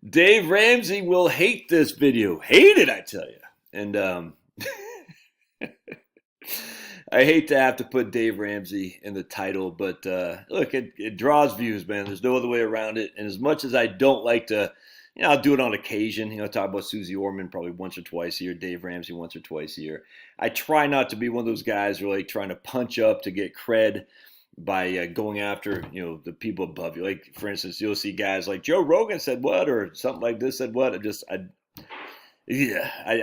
Dave Ramsey will hate this video. Hate it, I tell you. And I hate to have to put Dave Ramsey in the title, but look, it draws views, man. There's no other way around it. And as much as I don't like to, I'll do it on occasion. Talk about Susie Orman probably once or twice a year, Dave Ramsey once or twice a year. I try not to be one of those guys really trying to punch up to get cred by going after the people above you. Like for instance, you'll see guys like Joe Rogan said what, or something like this said what. I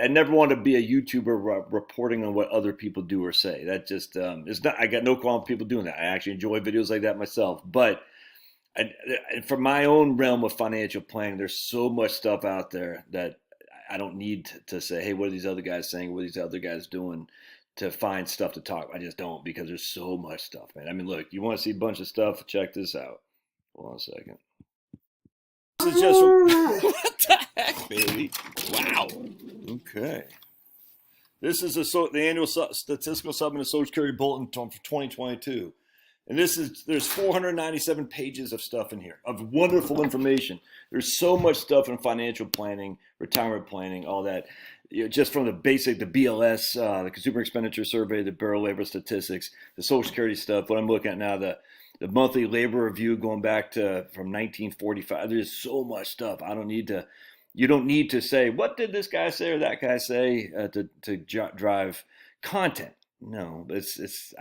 never want to be a YouTuber reporting on what other people do or say. That just is not. I got no problem with people doing that. I actually enjoy videos like that myself. But for my own realm of financial planning, there's so much stuff out there that I don't need to say, hey, what are these other guys saying? What are these other guys doing? To find stuff to talk. I just don't, because there's so much stuff, man. I mean, look, you want to see a bunch of stuff? Check this out. Hold on a second. This is just what the heck, baby? Wow. Okay. This is the annual statistical supplement of Social Security bulletin for 2022. And there's 497 pages of stuff in here, of wonderful information. There's so much stuff in financial planning, retirement planning, all that. Just from the basic, the BLS, the Consumer Expenditure Survey, the Bureau of Labor Statistics, the Social Security stuff. What I'm looking at now, the monthly labor review going back to from 1945. There's so much stuff. You don't need to say, what did this guy say or that guy say to drive content. No, it's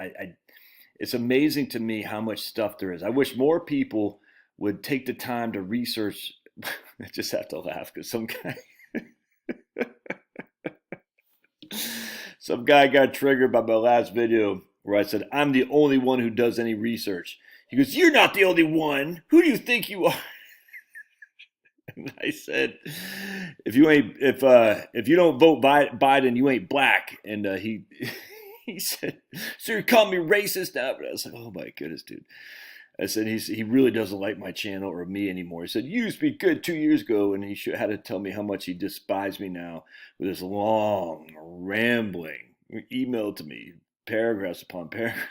amazing to me how much stuff there is. I wish more people would take the time to research. I just have to laugh because some guy got triggered by my last video where I said, I'm the only one who does any research. He goes, you're not the only one. Who do you think you are? And I said, if you don't vote Biden, you ain't black. And he said, so you're calling me racist now? But I was like, oh my goodness, dude. I said, he really doesn't like my channel or me anymore. He said, you used to be good 2 years ago, and he had to tell me how much he despised me now with this long, rambling email to me, paragraphs upon paragraphs.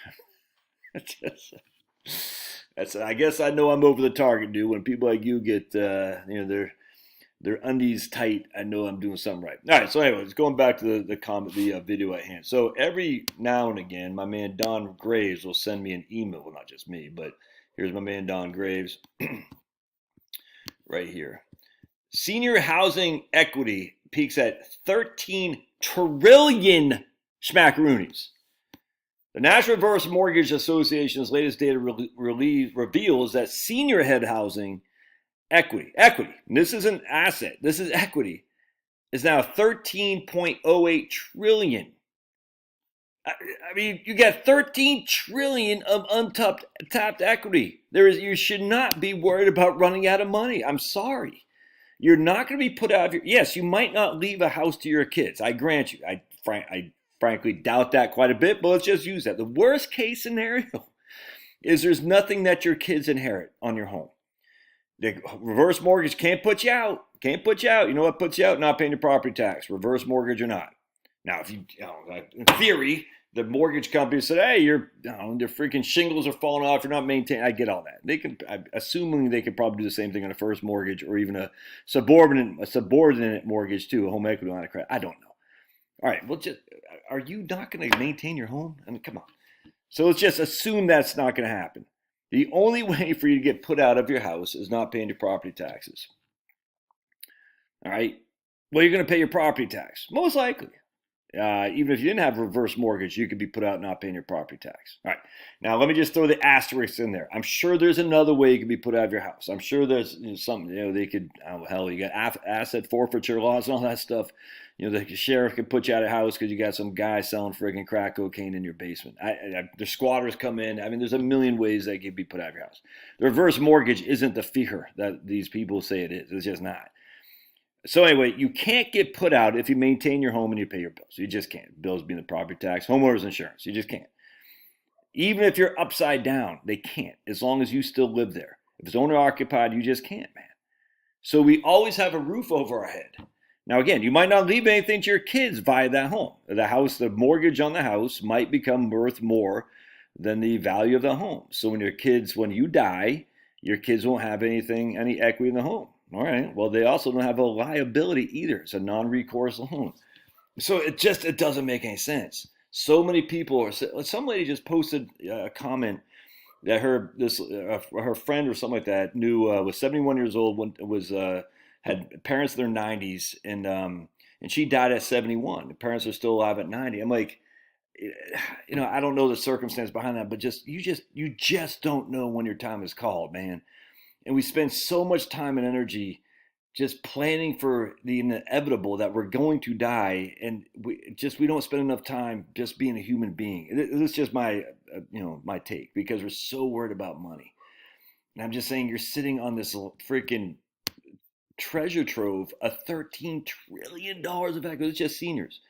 I guess I know I'm over the target, dude. When people like you get, their undies tight, I know I'm doing something right. All right, so anyways, going back to the video at hand. So every now and again, my man Don Graves will send me an email. Well, not just me, but here's my man Don Graves right here. Senior housing equity peaks at 13 trillion schmackaroonies. The National Reverse Mortgage Association's latest data reveals that senior head housing equity, and this is an asset, this is equity, is now 13.08 trillion. I mean, you got 13 trillion of untapped equity. You should not be worried about running out of money. I'm sorry. You're not going to be put out of your, yes, you might not leave a house to your kids. I grant you. I frankly doubt that quite a bit, but let's just use that. The worst case scenario is there's nothing that your kids inherit on your home. The reverse mortgage can't put you out. Can't put you out. You know what puts you out? Not paying your property tax, reverse mortgage or not. Now, if in theory, the mortgage company said, hey, your freaking shingles are falling off, you're not maintaining. I get all that. Assuming they could probably do the same thing on a first mortgage or even a subordinate mortgage too, a home equity line of credit. I don't know. All right, well, are you not going to maintain your home? I mean, come on. So let's just assume that's not going to happen. The only way for you to get put out of your house is not paying your property taxes. All right? Well, you're going to pay your property tax, most likely. Even if you didn't have a reverse mortgage, you could be put out not paying your property tax. All right. Now, let me just throw the asterisk in there. I'm sure there's another way you could be put out of your house. I'm sure there's something, they could, you got asset forfeiture laws and all that stuff. The sheriff could put you out of the house because you got some guy selling friggin' crack cocaine in your basement. The squatters come in. I mean, there's a million ways they could be put out of your house. The reverse mortgage isn't the fear that these people say it is. It's just not. So anyway, you can't get put out if you maintain your home and you pay your bills. You just can't. Bills being the property tax, homeowners insurance. You just can't. Even if you're upside down, they can't, as long as you still live there. If it's owner occupied, you just can't, man. So we always have a roof over our head. Now, again, you might not leave anything to your kids via that home. The mortgage on the house might become worth more than the value of the home. So when you die, your kids won't have any equity in the home. All right. Well, they also don't have a liability either. It's a non-recourse loan. So it doesn't make any sense. So many people are. Some lady just posted a comment that her friend or something like that knew was 71 years old when was had parents in their 90s and she died at 71. The parents are still alive at 90. I'm like, I don't know the circumstance behind that, but you just don't know when your time is called, man. And we spend so much time and energy just planning for the inevitable that we're going to die, and we don't spend enough time just being a human being. This is just my my take, because we're so worried about money. And I'm just saying, you're sitting on this freaking treasure trove of $13 trillion of equity. It's just seniors.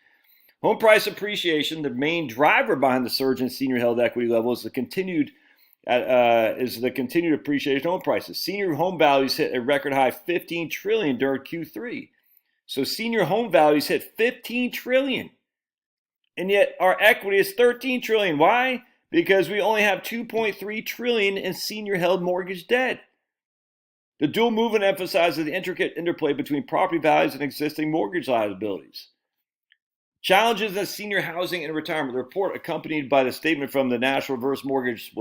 Home price appreciation, the main driver behind the surge in senior held equity levels, the continued appreciation of home prices. Senior home values hit a record high 15 trillion during Q3. So senior home values hit 15 trillion. And yet our equity is 13 trillion. Why? Because we only have 2.3 trillion in senior held mortgage debt. The dual movement emphasizes the intricate interplay between property values and existing mortgage liabilities. Challenges in senior housing and retirement. The report, accompanied by the statement from the National Reverse Mortgage,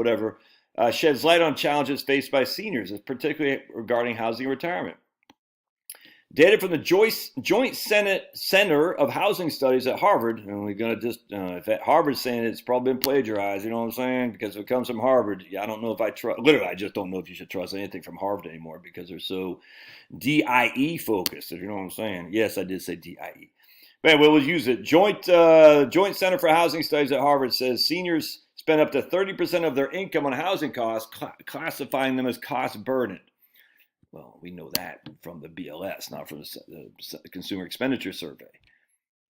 sheds light on challenges faced by seniors, particularly regarding housing and retirement. Data from the Joint Center of Housing Studies at Harvard, and we're going to just, if Harvard's saying it's probably been plagiarized, you know what I'm saying? Because if it comes from Harvard, I don't know if I trust, literally, I just don't know if you should trust anything from Harvard anymore because they're so DIE focused, if you know what I'm saying. Yes, I did say DIE. But anyway, we'll use it. Joint Center for Housing Studies at Harvard says seniors spend up to 30% of their income on housing costs, classifying them as cost burdened. Well, we know that from the BLS, not from the Consumer Expenditure Survey.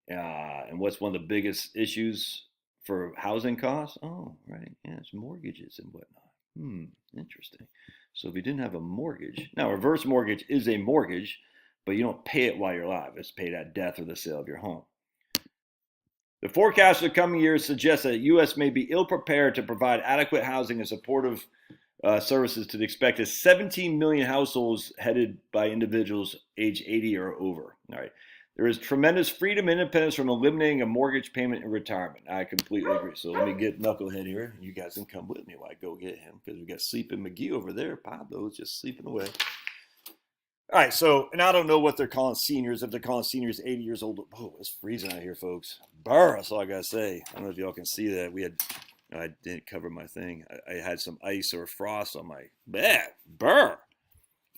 And what's one of the biggest issues for housing costs? Oh, right. Yeah, it's mortgages and whatnot. Interesting. So if you didn't have a mortgage, now reverse mortgage is a mortgage, but you don't pay it while you're alive. It's paid at death or the sale of your home. The forecast for the coming years suggests that the U.S. may be ill-prepared to provide adequate housing and supportive services to the expected 17 million households headed by individuals age 80 or over. All right. There is tremendous freedom and independence from eliminating a mortgage payment in retirement. I completely agree. So let me get Knucklehead here. You guys can come with me while I go get him, because we got Sleeping McGee over there. Pablo's just sleeping away. All right, so, and I don't know what they're calling seniors, if they're calling seniors 80 years old. Oh, it's freezing out here, folks. Burr, that's all I got to say. I don't know if y'all can see that. I didn't cover my thing. I had some ice or frost on my, burr.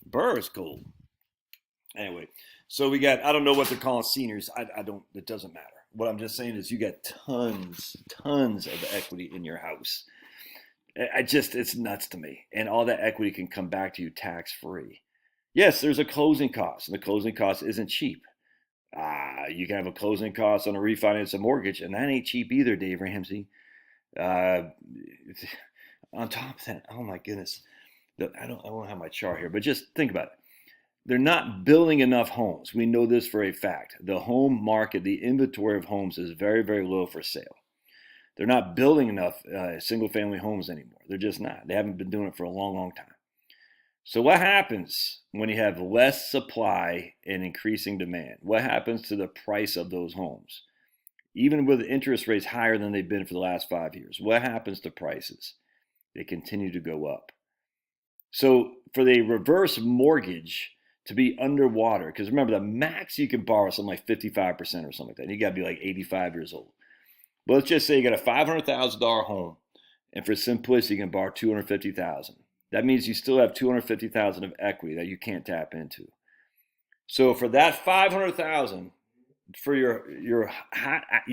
Burr is cold. Anyway, so we got, I don't know what they're calling seniors. It doesn't matter. What I'm just saying is you got tons of equity in your house. It's nuts to me. And all that equity can come back to you tax-free. Yes, there's a closing cost, and the closing cost isn't cheap. You can have a closing cost on a refinance a mortgage, and that ain't cheap either, Dave Ramsey. On top of that, oh my goodness, I don't have my chart here, but just think about it. They're not building enough homes. We know this for a fact. The home market, the inventory of homes is very, very low for sale. They're not building enough single-family homes anymore. They're just not. They haven't been doing it for a long, long time. So what happens when you have less supply and increasing demand? What happens to the price of those homes? Even with interest rates higher than they've been for the last 5 years, what happens to prices? They continue to go up. So for the reverse mortgage to be underwater, because remember, the max you can borrow is something like 55% or something like that. And you got to be like 85 years old. But let's just say you got a $500,000 home, and for simplicity, you can borrow $250,000. That means you still have $250,000 of equity that you can't tap into. So for that $500,000, for your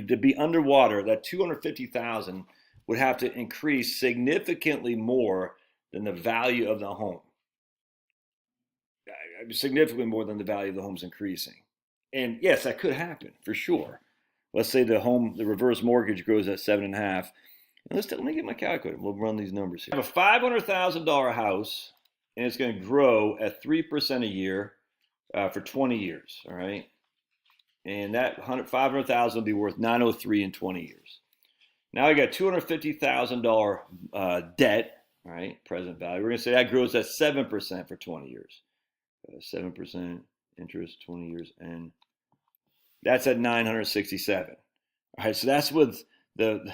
to be underwater, that $250,000 would have to increase significantly more than the value of the home. Significantly more than the value of the home's increasing. And yes, that could happen for sure. Let's say the reverse mortgage grows at 7.5%. Let me get my calculator. We'll run these numbers here. I have a $500,000 house, and it's going to grow at 3% a year for 20 years. All right, and that $500,000 will be worth $903 in 20 years. Now I got $250,000 debt. All right, present value. We're going to say that grows at 7% for 20 years. 7% interest, 20 years, and that's at 967. All right, so that's with the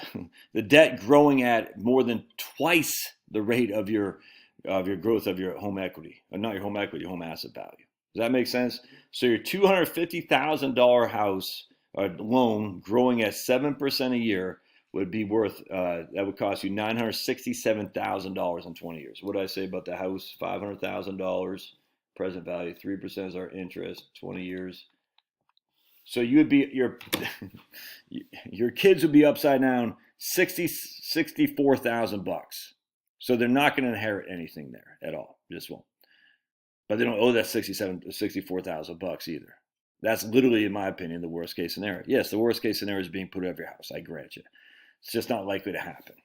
the debt growing at more than twice the rate of your growth of your home equity, or not your home equity, your home asset value. Does that make sense? So your $250,000 house loan growing at 7% a year would be worth that would cost you $967,000 in 20 years. What did I say about the house? $500,000 present value, 3% is our interest, 20 years. So you would be your kids would be upside down 64,000 bucks. So they're not going to inherit anything there at all. Just won't. But they don't owe that 64,000 bucks either. That's literally, in my opinion, the worst case scenario. Yes, the worst case scenario is being put out of your house. I grant you. It's just not likely to happen.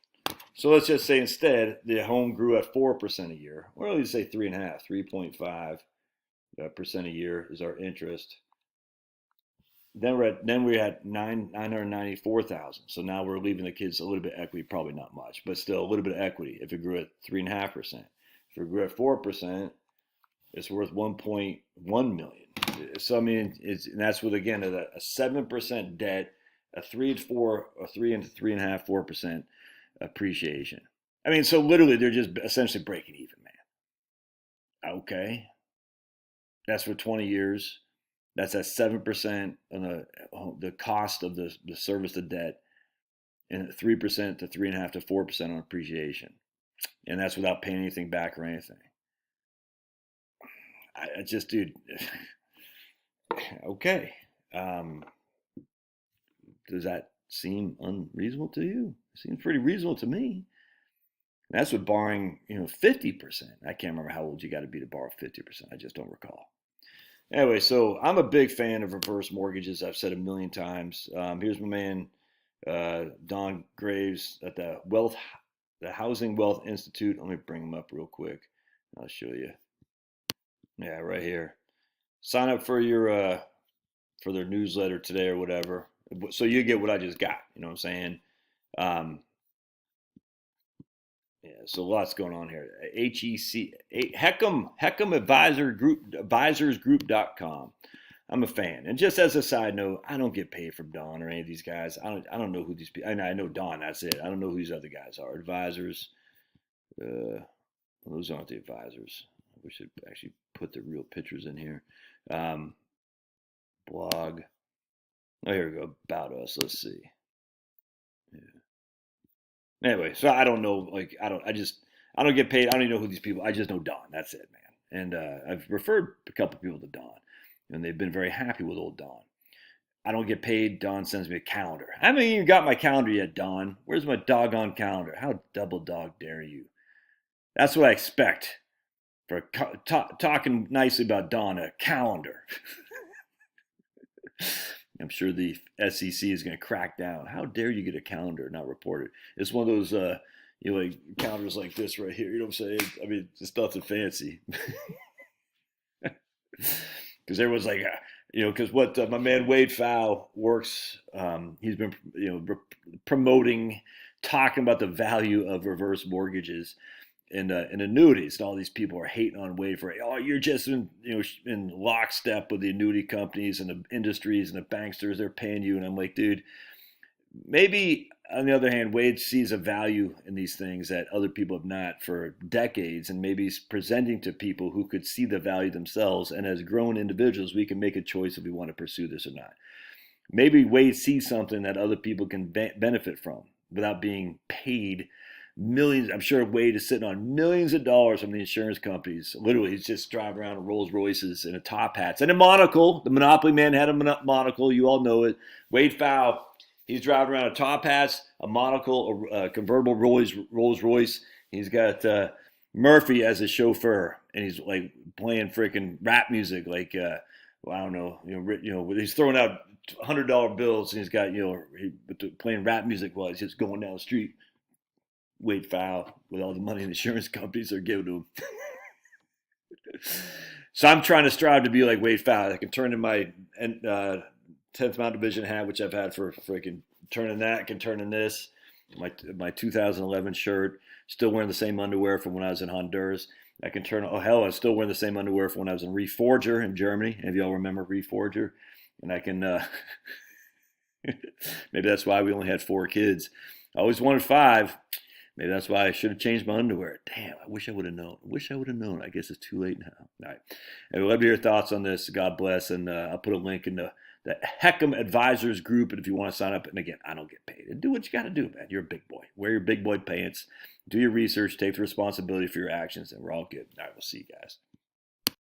So let's just say instead the home grew at 4% a year, or let's say 3.5% a year is our interest. Then we're at 994,000. So now we're leaving the kids a little bit of equity, probably not much, but still a little bit of equity. If it grew at 3.5%, if it grew at 4%, it's worth 1.1 million. So I mean, and that's with again a 7% debt, a 3 and 3.5, 4% appreciation. I mean, so literally they're just essentially breaking even, man. Okay, that's for 20 years. That's at 7% on the cost of the service of debt, and 3% to 3.5 to 4% on appreciation, and that's without paying anything back or anything. I just, dude. Okay. Does that seem unreasonable to you? It seems pretty reasonable to me. And that's with borrowing, 50%. I can't remember how old you got to be to borrow 50%. I just don't recall. Anyway, so I'm a big fan of reverse mortgages. I've said a million times. Here's my man, Don Graves at the Housing Wealth Institute. Let me bring him up real quick. I'll show you. Yeah, right here. Sign up for your for their newsletter today or whatever, so you get what I just got. You know what I'm saying? Yeah, so lots going on here. Heckham Advisorsgroup.com. I'm a fan. And just as a side note, I don't get paid from Don or any of these guys. I don't know who these people. I know Don. That's it. I don't know who these other guys are. Advisors. Those aren't the advisors. We should actually put the real pictures in here. Blog. Oh, here we go. About us. Let's see. Yeah. Anyway, so I don't know. I don't get paid. I don't even know who these people. I just know Don. That's it, man. And I've referred a couple people to Don, and they've been very happy with old Don. I don't get paid. Don sends me a calendar. I haven't even got my calendar yet, Don. Where's my doggone calendar? How double dog dare you? That's what I expect for talking nicely about Don, a calendar. I'm sure the SEC is going to crack down. How dare you get a calendar and not report it? It's one of those, like calendars like this right here. You know what I'm saying? I mean, it's nothing fancy. Because everyone's like, because what my man Wade Pfau works, he's been, promoting, talking about the value of reverse mortgages and annuities, and all these people are hating on Wade for, you're just in lockstep with the annuity companies and the industries and the banksters. They're paying you, and I'm like, dude, maybe on the other hand, Wade sees a value in these things that other people have not for decades, and maybe he's presenting to people who could see the value themselves. And as grown individuals, we can make a choice if we want to pursue this or not. Maybe Wade sees something that other people can benefit from without being paid millions. I'm sure Wade is sitting on millions of dollars from the insurance companies. Literally, he's just driving around in Rolls Royces and a top hats and a monocle. The Monopoly man had a monocle. You all know it. Wade Pfau, he's driving around in top hats, a monocle, a convertible Rolls Royce. He's got Murphy as his chauffeur, and he's like playing freaking rap music. Like I don't know, he's throwing out $100 bills, and he's got playing rap music while he's just going down the street. Wade Pfau with all the money the insurance companies are giving to him. So I'm trying to strive to be like Wade Pfau. I can turn in my 10th Mountain Division hat, which I've had for freaking turning that. I can turn in this, my 2011 shirt, still wearing the same underwear from when I was in Honduras. I can turn, oh hell, I was still wearing the same underwear from when I was in Reforger in Germany. If y'all remember Reforger? And I can, maybe that's why we only had 4 kids. I always wanted 5. Maybe that's why I should have changed my underwear. Damn, I wish I would have known. I guess it's too late now. All right. Anyway, let me hear your thoughts on this. God bless. And I'll put a link in the Heckham Advisors group. And if you want to sign up, and again, I don't get paid. And do what you got to do, man. You're a big boy. Wear your big boy pants. Do your research. Take the responsibility for your actions. And we're all good. All right, we'll see you guys.